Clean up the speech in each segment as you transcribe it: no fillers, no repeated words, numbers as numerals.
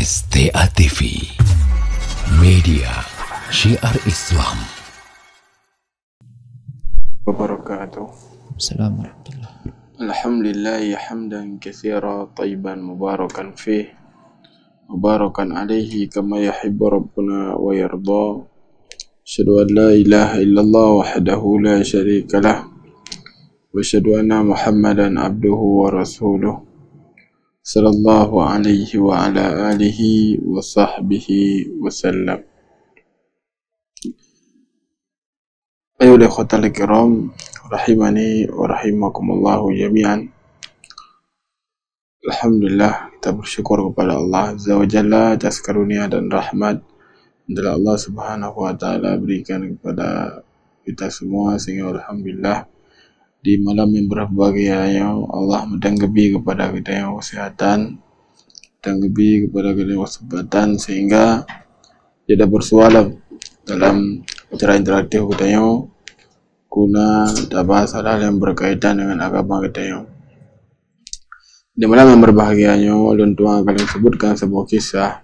STA TV, media syiar Islam. Wabarakatuh. Assalamualaikum. Alhamdulillah hamdan katsira tayyiban mubarakan fih mubarakan alaihi kama yuhibbu rabbuna wa yarda. Asyhadu an la ilaha illallah wahdahu la syarika lah wa asyhadu anna Muhammadan abduhu wa rasuluh sallallahu alaihi wa ala alihi wa sahbihi wa sallam. Ayuhal ikhwatal kiram, rahimani wa rahimakumullahu jami'an. Alhamdulillah, kita bersyukur kepada Allah Azza wa Jalla atas karunia dan rahmat yang Allah Subhanahu wa taala berikan kepada kita semua, sehingga alhamdulillah di malam yang berbahagia yang Allah mendenggebi kepada kita yang kesehatan, mendenggebi kepada kita yang kesempatan, sehingga tidak bersualam dalam acara interaktif kita yang guna bahas hal yang berkaitan dengan agama kita yang. Di malam yang berbahagia yang ulun tuan akan sebutkan sebuah kisah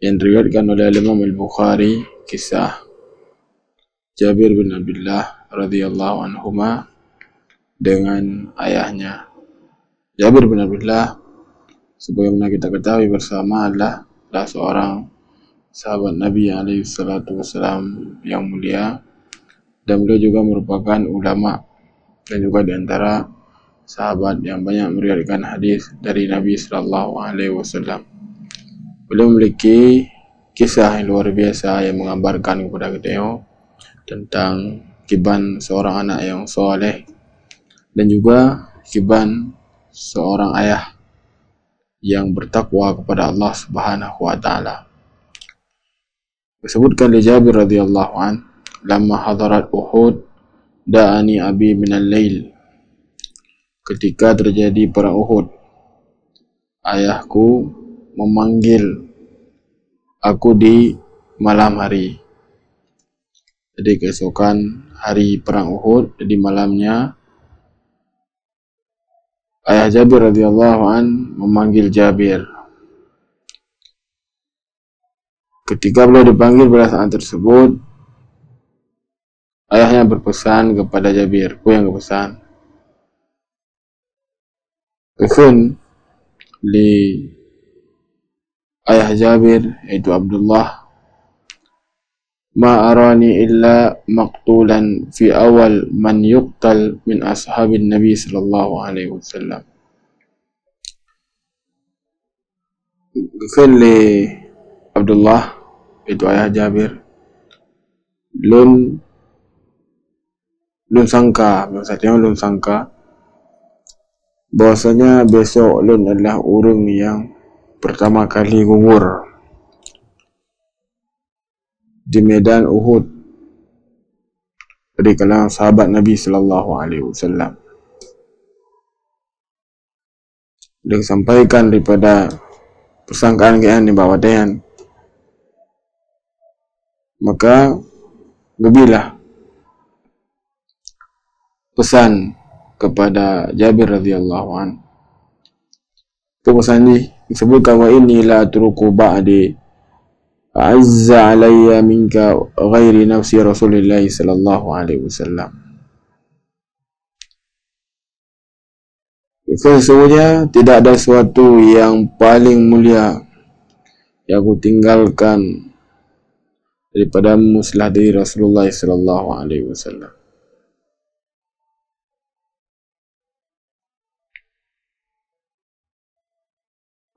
yang diriwayatkan oleh Imam Al-Bukhari, kisah Jabir bin Abdullah radhiyallahu anhuma dengan ayahnya. Jabir bin Abdullah, sebagaimana kita ketahui bersama, adalah seorang sahabat Nabi alaihi salatu wasalam yang mulia, dan beliau juga merupakan ulama dan juga di antara sahabat yang banyak meriwayatkan hadis dari Nabi sallallahu alaihi wasallam. Beliau memiliki kisah yang luar biasa yang menggambarkan kepada kita tentang kiban seorang anak yang soleh dan juga kiban seorang ayah yang bertakwa kepada Allah Subhanahu wa taala. Disebutkan di Jabir radhiyallahu an, "Lamma hadarat Uhud, da'ani abi min al-lail." Ketika terjadi perang Uhud, ayahku memanggil aku di malam hari. Jadi keesokan hari perang Uhud, di malamnya ayah Jabir radhiyallahu an memanggil Jabir. Ketika beliau dipanggil pada saat tersebut, ayahnya berpesan kepada Jabir, "Ku yang berpesan, Ikun li ayah Jabir, yaitu Abdullah, ma arani illa maqtulan fi awal man yuqtal min ashabin Nabi sallallahu alaihi wasallam." Kali Abdullah, itu ayah Jabir, lun sangka bahwasanya besok lun adalah orang yang pertama kali gugur di medan Uhud dari kalangan sahabat Nabi sallallahu alaihi wasallam. Dia sampaikan daripada persangkaan yang dibawa dengan, maka gebilah pesan kepada Jabir radhiyallahu an. Pesan ini disebutkan, "Wa inni la atruku ba'di azza alayya minka ghairi nafsi Rasulillah sallallahu alaihi wasallam." Sesungguhnya tidak ada sesuatu yang paling mulia yang aku tinggalkan daripadamu selain dari Rasulullah sallallahu alaihi wasallam.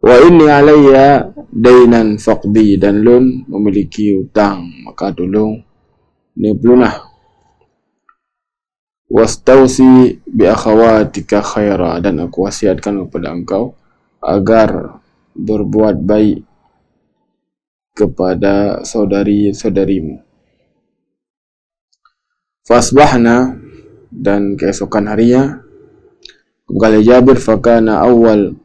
Wa inni alayya dainan faqdi, dan lun memiliki hutang, maka tolong lunah. Wastausi bi akhawatika khaira, dan aku wasiatkan kepada engkau agar berbuat baik kepada saudari-saudarimu. Fasbahna, dan keesokan harinya kembali Jabir, fakana awal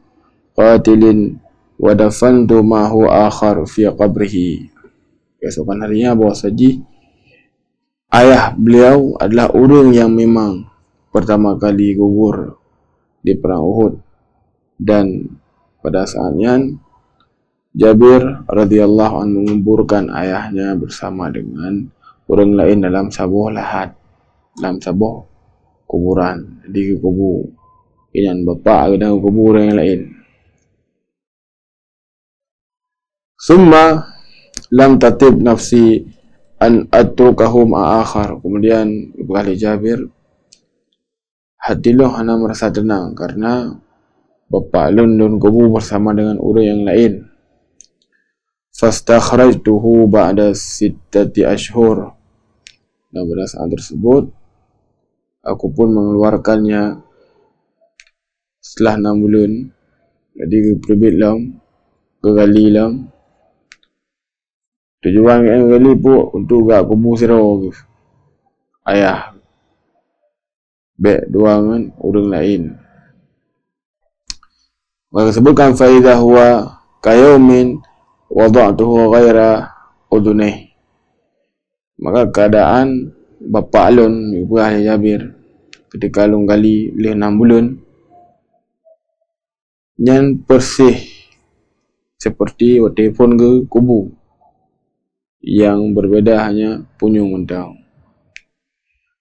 qatilin wa dafantu ma'hu akhar fi qabrihi. Keesokan harinya bahwasanya ayah beliau adalah orang yang memang pertama kali gugur di perang Uhud, dan pada saatnya Jabir radhiyallahu anhu menguburkan ayahnya bersama dengan orang lain dalam sebuah lahat, dalam sebuah kuburan. Jadi kubur inan bapa dan kubur orang yang lain. Summa lam tatib nafsi an atrukahum akhar. Kemudian berkali Jabir, hatilah ana merasa tenang karena bapa lun kubur bersama dengan orang yang lain. Fastakhrajtuhu ba'da 6 ashhur. Dan pada saat tersebut aku pun mengeluarkannya setelah 6 bulan. Jadi perbit lam, kegali lam. Tujuan yang kali pun untuk gak kubur siro ayah bek duangan orang lain. Maka sebutkan faedah huwa kayaumin wada'tuhu ghaira uduneh. Maka keadaan bapa alun ibu ahli Jabir ketika alun gali oleh 6 bulan nyan persih seperti telefon ke kubu, yang berbeda hanya punyung mentang.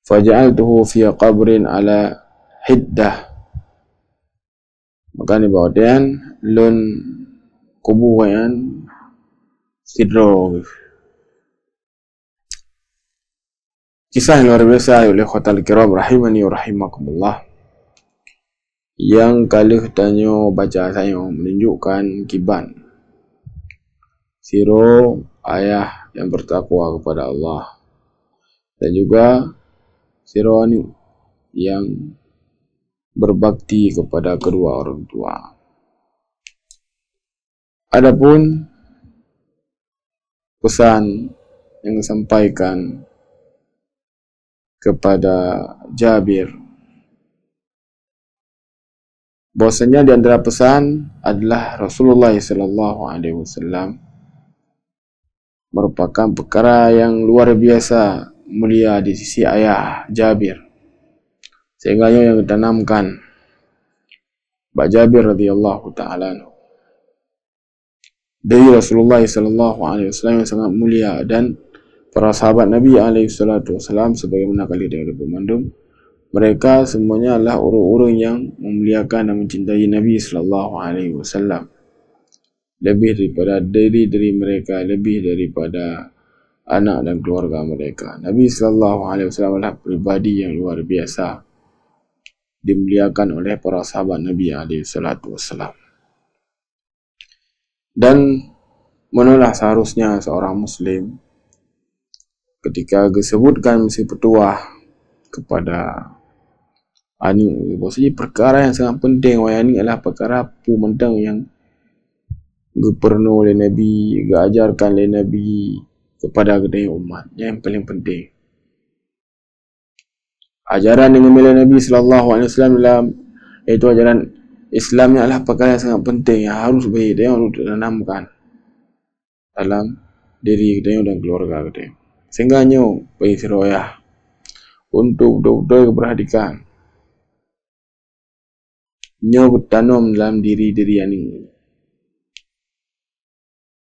Faja'altuhu fi qabrin ala hiddah. Maka ni bawahan lun kubu wayan sidro. Kisah yang luar biasa oleh khotal kiram rahimani wa rahimakumullah, yang kali tanyo baca saya menunjukkan kiban siro ayah yang bertakwa kepada Allah, dan juga siro ni yang berbakti kepada kedua orang tua. Adapun pesan yang disampaikan kepada Jabir, bahwasanya di antara pesan adalah Rasulullah SAW merupakan perkara yang luar biasa mulia di sisi ayah Jabir, sehingga yang ditanamkan Pak Jabir radhiyallahu ta'ala dari Rasulullah SAW yang sangat mulia, dan para sahabat Nabi SAW sebagaimana kali dengan bermandum, mereka semuanya adalah orang-orang yang memuliakan dan mencintai Nabi SAW lebih daripada diri mereka, lebih daripada anak dan keluarga mereka. Nabi SAW adalah pribadi yang luar biasa, dimuliakan oleh para sahabat Nabi SAW. Dan menulah seharusnya seorang Muslim ketika disebutkan mesti petuah kepada ani, maksudnya perkara yang sangat penting. Wayang ini adalah perkara pumentang yang dipernu oleh Nabi, diajarkan oleh Nabi kepada kedai umat, yang paling penting. Ajaran yang dimiliki Nabi SAW dalam, iaitu ajaran Islam ni adalah perkara yang sangat penting yang harus ditanamkan dalam diri kita dan keluarga kita. Sehingga nyo bagi siroyah untuk betul-betul perhatikan nyo bertanam dalam diri-diri ini.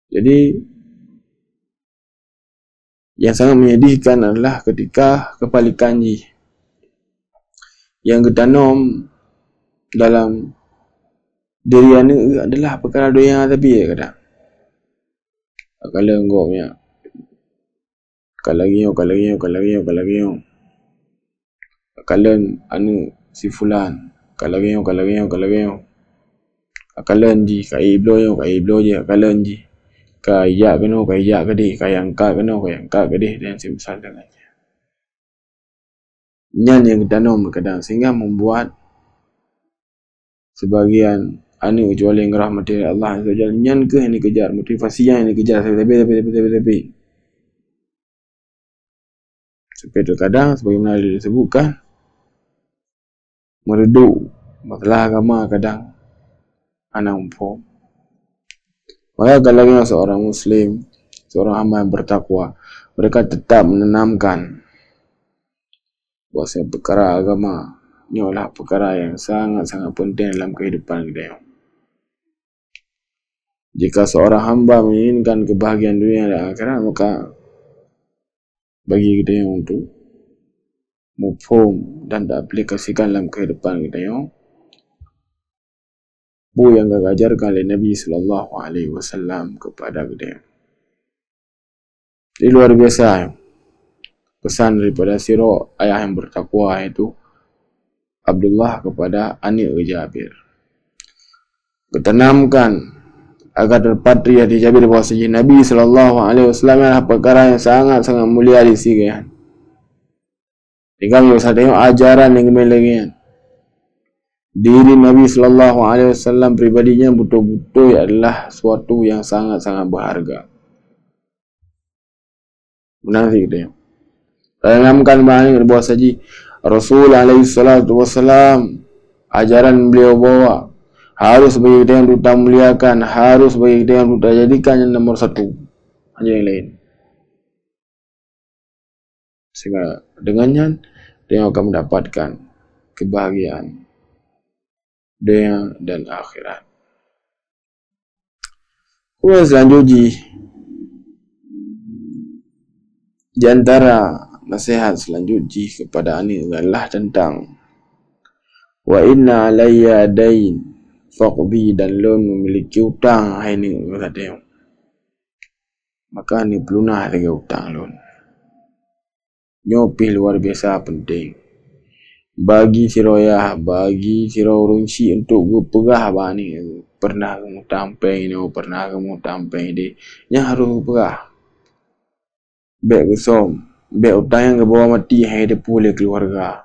Jadi yang sangat menyedihkan adalah ketika kepalikan yang ditanam dalam diri ini adalah perkara doa tapi kadang kalau engkau punya kalau kalian anu si fulan kalau kalian ji kai blo je kalian ji kaya keno kaya gede kaya angka keno kaya angka gede dan semisal dengannya. Nyan yang ditanam kadang sehingga membuat sebagian anu kecuali yang rahmati Allah Azza wa Jalla nyan ke yang dikejar, motivasi yang dikejar tapi sampai terkadang sebagaimana disebutkan meredu masalah agama kadang anak umpo. Maka kalau seorang Muslim, seorang hamba yang bertakwa, mereka tetap menanamkan bahwa perkara agama ini adalah perkara yang sangat-sangat penting dalam kehidupan kita. Jika seorang hamba menginginkan kebahagiaan dunia dan akhirat, maka bagi kita yang untuk mufhum dan aplikasikan dalam kehidupan kita yang yang diajarkan oleh Nabi sallallahu alaihi wasallam kepada kita. Ini luar biasa pesan daripada sirah ayah yang bertakwa, itu Abdullah kepada anak Jabir. Bertanamkan agar terpatri hati Jabir bahwasanya Nabi sallallahu alaihi wasallam adalah perkara yang sangat-sangat mulia di sisi dia. Tinggal kita tengok ajaran yang kembali diri Nabi sallallahu alaihi wasallam pribadinya betul-betul adalah suatu yang sangat-sangat berharga. Benar sih kita. Tanamkan bahagian bahwasanya Rasul alaihi salatu wasallam, ajaran beliau bawa harus bagi kita yang kita muliakan, harus bagi kita yang kita jadikan yang nomor satu, hanya yang lain. Sehingga dengannya dia akan mendapatkan kebahagiaan dunia dan akhirat. Kemudian selanjutnya, di antara nasihat selanjutnya kepada anak adalah tentang wa inna alayya dain faqdi, dan lo memiliki hutang hai ni kata. Maka ni pelunah lagi hutang lo. Nyopi luar biasa penting bagi siroyah, bagi siro urunci untuk pegah bani pernah kamu tampeng ni, pernah kamu tampeng di yang harus pegah. Bek kesom, bek utang yang ke bawah mati hai dia pulih keluarga.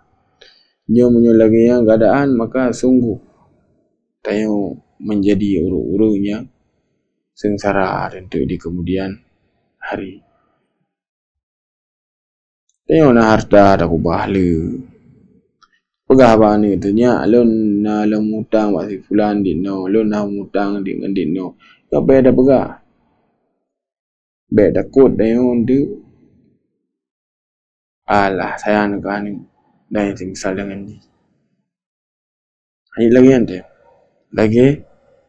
Nyo lagi yang keadaan, maka sungguh tayo menjadi urung-urung yang sengsara tentu di kemudian hari. Tayo na harta dak bahle. Pegah bang ni katanya alun na lemutang masih fulan di no, alun na mutang di ngan no. Kau dah pegah. Bek takut tayo ndu. Alah saya nak ni dah yang misal dengan ni. Ini lagi ante. Lagi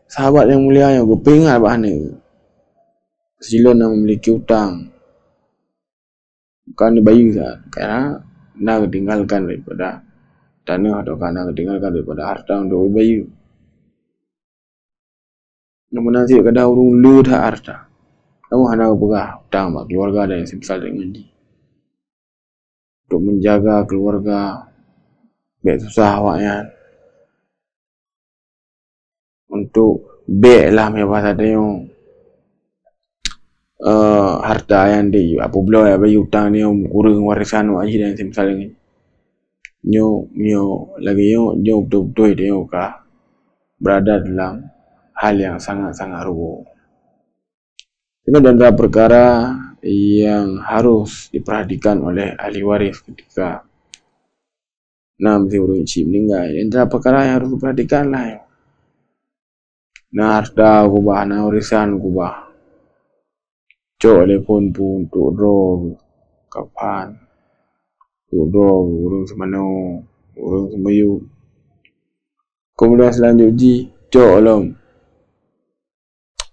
sahabat yang mulia yang kepingat bahan ni. Silon yang memiliki hutang. Bukan bayu sah. Kerana nak tinggalkan daripada tanah atau nak tinggalkan daripada harta untuk bayu. Namun nanti kadang urung lu dah harta. Kamu hendak pegah hutang bak keluarga dan yang semisal dengan dia. Untuk menjaga keluarga, baik susah awaknya. Untuk baik lah mewah tadi yang harta yang di apabila bayi hutang ni kurang warisan wajib dan semisal dengan nyo lagi nyo betul-betul dia kah berada dalam hal yang sangat-sangat ruwet. Ini adalah perkara yang harus diperhatikan oleh ahli waris ketika si urung cip meninggal. Ini adalah perkara yang harus diperhatikan lah. Harta kubah, warisan kubah. Cok telefon pun untuk drog kapan. Untuk drog urung semana, urung semayu. Kemudian selanjutnya cok lom.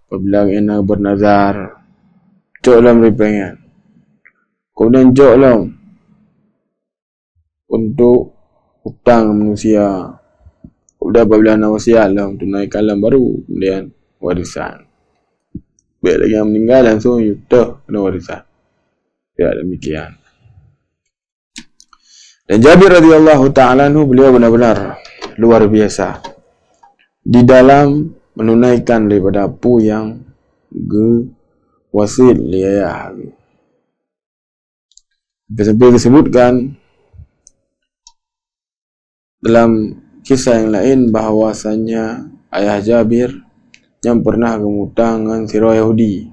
Apabila enak bernazar, cok lom ripengan. Kemudian cok lom untuk hutang manusia. Kemudian apabila nak wasiat lom tunaikan lom baru, kemudian warisan. Baik lagi yang meninggal langsung yuta kena warisan. Tidak demikian. Dan Jabir radhiyallahu ta'ala anhu, beliau benar-benar luar biasa di dalam menunaikan daripada apa yang wasit liayah. Sampai disebutkan dalam kisah yang lain bahawasanya ayah Jabir yang pernah kemutang dengan sirah Yahudi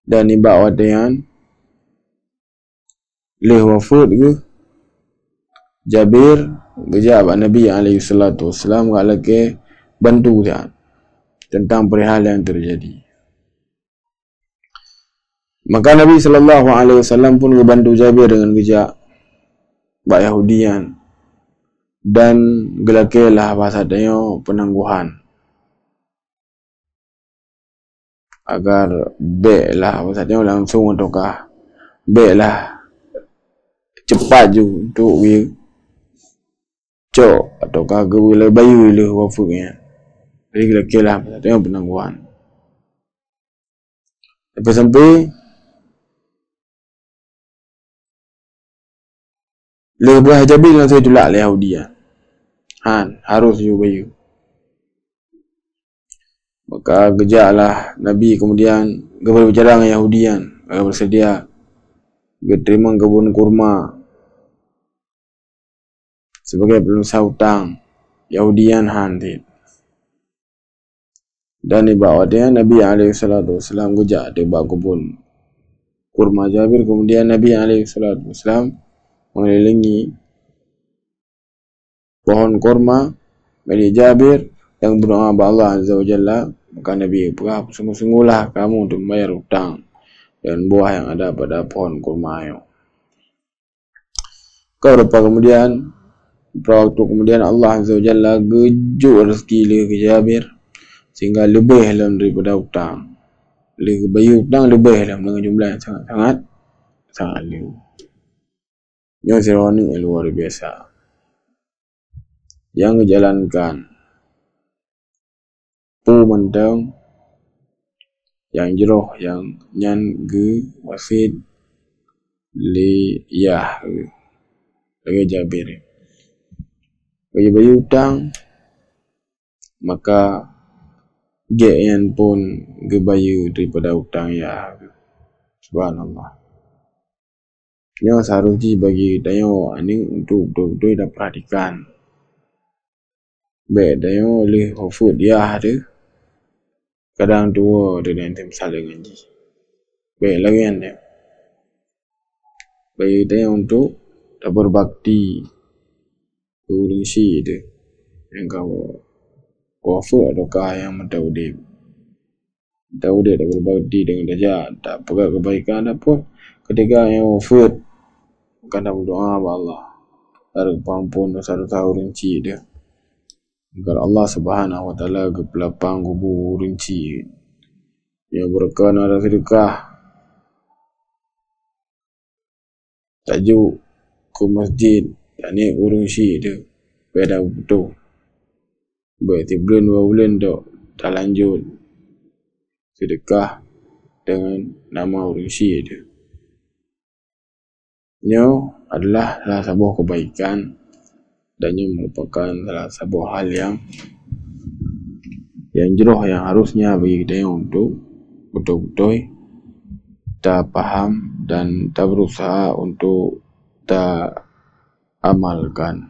dan ibak wadian leh wafud ke Jabir berjawab Nabi SAW kalau ke bantu dia tentang perihal yang terjadi. Maka Nabi SAW pun membantu Jabir dengan kerja bak Yahudian dan gelakelah bahasa dia penangguhan agar baiklah maksudnya langsung ataukah baiklah cepat je untuk we cok ataukah gawila bayu le wafuknya. Jadi kira-kira maksudnya penangguhan. Sampai lebih hajabi dengan saya tulak le Yahudian. Harus you bayu. Maka gejaklah Nabi kemudian berbicara dengan Yahudian, bersedia terima kebun kurma sebagai pelusa hutang Yahudian hantit. Dan ibawatnya Nabi SAW gejak di bawah kebun kurma Jabir. Kemudian Nabi SAW mengelilingi pohon kurma milik Jabir yang berdoa kepada Allah Azza wa Jalla. Maka Nabi berkata, sungguh-sungguhlah kamu untuk membayar hutang dan buah yang ada pada pohon kurma itu. Kemudian beberapa waktu kemudian Allah Azza wa Jalla gejuk rezeki ke Jabir sehingga lebih dalam daripada hutang. Bayi hutang lebih dalam dengan jumlah yang sangat liu. Yang seroni luar biasa. Yang dijalankan mentang yang jeroh yang nyan ge wasid li yah lagi Jabir bagi bayi hutang, maka gen pun ge bayu daripada hutang ya. Subhanallah. Yang seharusnya bagi dayo ini untuk betul-betul dah perhatikan baik dayo oleh hufud dia ada kadang dua dia nanti saling ngaji baik lagi anda baik dia untuk tak berbakti urisi dia yang kau hufud ataukah yang mentaudik tak berbakti dengan dia tak pegang kebaikan apapun. Ketika yang hufud akan berdoa kepada Allah dari pengampun dosa-dosa rinci dia agar Allah Subhanahu wa taala ke pelapang kubur rinci yang berkena ada sedekah tajuk ke masjid yakni rinci dia pada betul berarti bulan 2 bulan tak lanjut sedekah dengan nama rinci dia. Ini adalah salah sebuah kebaikan dan ini merupakan salah sebuah hal yang jeroh yang harusnya bagi kita untuk betul-betul tak faham dan tak berusaha untuk tak amalkan.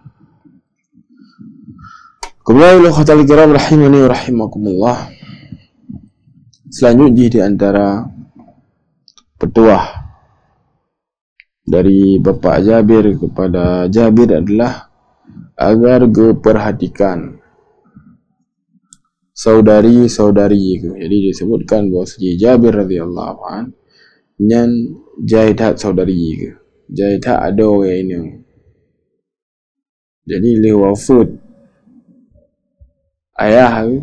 Kemudian khawatir kiram rahimani wa rahimakumullah. Selanjutnya di antara petuah dari Bapak Jabir kepada Jabir adalah agar perhatikan saudari-saudari itu. Jadi disebutkan bahawa Jabir radhiyallahu anhu nyan jahidat saudari itu. Jahidat ada orang ini. Jadi le wafud ayah itu.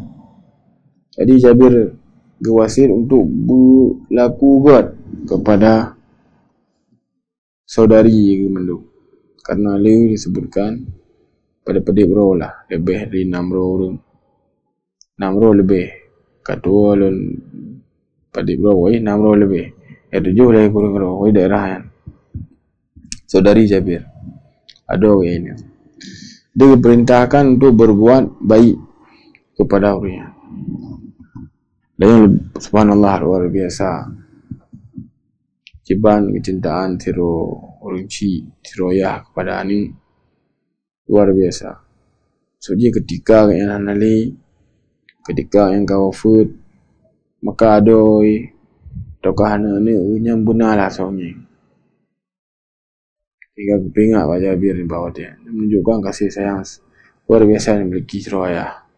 Jadi Jabir gewasit untuk berlaku buat kepada saudari itu mendu. Karena le disebutkan pada pedik bro lah lebih dari 6 roh lebih kedua lun pedik bro 6 roh lebih 7 dari kurang roh daerah yang saudari Jabir ada ini dia diperintahkan untuk berbuat baik kepada orangnya dan yang subhanallah luar biasa ciban kecintaan tiro orangci tiroyah kepada ani luar biasa. So dia ketika yang anali, ketika yang kau food, maka adoi, ataukah anak ni yang benar lah soalnya. Hingga kepingat baca Jabir di bawah dia, menunjukkan kasih sayang luar biasa yang memiliki ayah.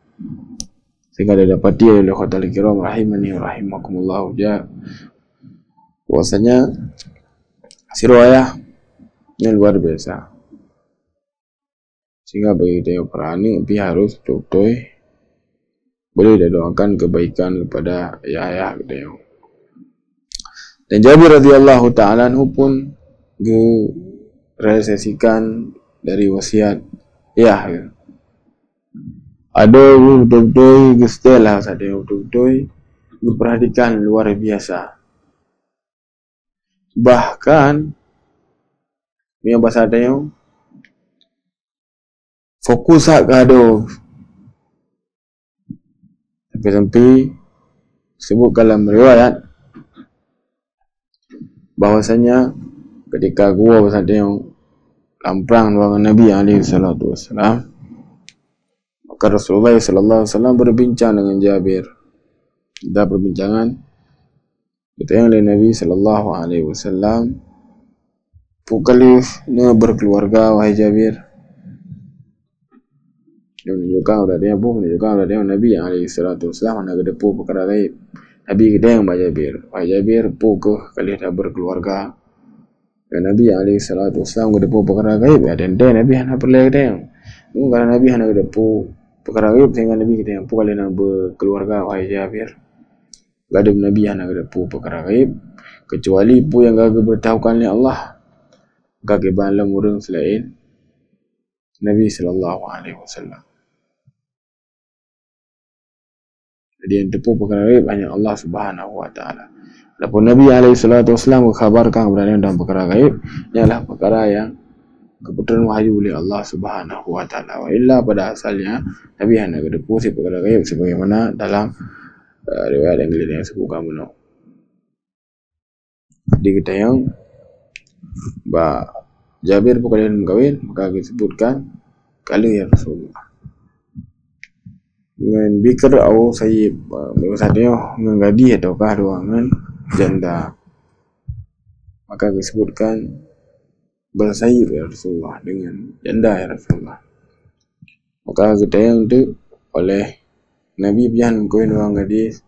Sehingga dia dapati oleh khawatir kiram rahimani wa rahimakumullah dia. Bahwasanya ayah yang luar biasa. Sehingga bagi dia perani tapi harus betul-betul boleh dia doakan kebaikan kepada ayah dia. Dan Jabir radhiyallahu ta'ala anhu pun realisasikan dari wasiat ya. Ada betul-betul gestelah saja betul-betul diperhatikan luar biasa. Bahkan yang bahasa ada yang fokus kado sampai sebut dalam riwayat bahwasanya ketika gua bahasa ada yang lamprang ruangan Nabi alaihi salatu wassalam, maka Rasulullah sallallahu alaihi wasallam berbincang dengan Jabir. Ada perbincangan bertanya oleh Nabi sallallahu alaihi wasallam, "Pukali berkeluarga wahai Jabir?" Dia menunjukkan kepada dia, menunjukkan kepada dia Nabi alaihi salatu wasallam nak depu perkara gaib. Nabi kita yang baca Jabir, wahai Jabir, pukah kali dah berkeluarga. Dan Nabi alaihi salatu wasallam depu perkara gaib ya, dan Nabi hana perlu kita yang. Karena Nabi hana depu perkara gaib sehingga Nabi kita yang pukah kali nak berkeluarga wahai Jabir. Gadam Nabi hana depu perkara gaib kecuali pu yang gagah beritahukan oleh Allah. Gagah balam orang selain Nabi sallallahu alaihi wasallam. Jadi yang depu perkara gaib hanya Allah Subhanahu wa taala. Adapun Nabi alaihi salatu wasallam mengkhabarkan kepada yang dalam perkara gaib ialah perkara yang kebetulan wahyu oleh Allah Subhanahu wa taala. Wa illa pada asalnya Nabi hanya depu si perkara gaib sebagaimana dalam riwayat yang lain yang sebutkan benar. Di kita yang Jabir pun kalian kahwin, maka disebutkan kalau ya Rasulullah dengan bikr atau sayyib, maksudnya dengan gadis ataukah ruangan janda, maka disebutkan bersayyib ya Rasulullah dengan janda ya Rasulullah. Maka kita yang itu oleh Nabi bihan kahwin ruang gadis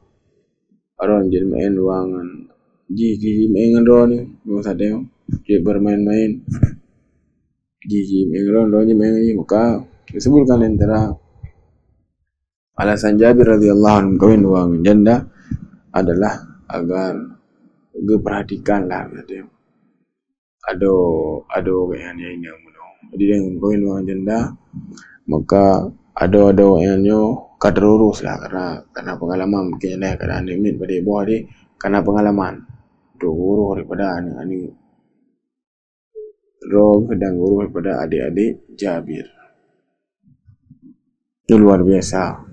orang jadi main ruangan jiji main ron ni maksudnya dia bermain-main jiji main ron main ni, maka disebutkan antara alasan Jabir radhiyallahu anhu kahwin ruangan janda adalah agar diperhatikanlah gitu. Ada yang jadi yang kahwin ruangan janda maka ada yang kadar urus lah karena pengalaman mungkin ada keadaan limit pada bawah dia karena pengalaman tu guru daripada ani roh dan guru daripada adik-adik Jabir. Itu luar biasa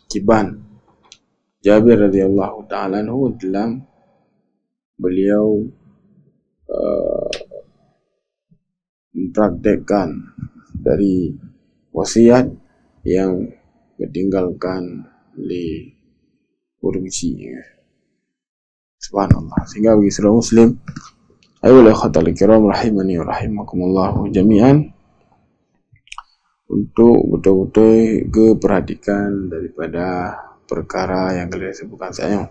kiban Jabir radhiyallahu ta'ala anhu dalam beliau mempraktekkan dari wasiat yang ditinggalkan oleh urmisinya. Subhanallah. Sehingga bagi seluruh muslim, ayolah khatal kiram rahimani wa rahimakumullah jami'an, untuk betul-betul perhatikan daripada perkara yang kalian sebutkan saya,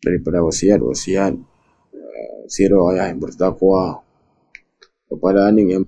daripada wasiat-wasiat sirah ayah yang bertakwa kepada aning yang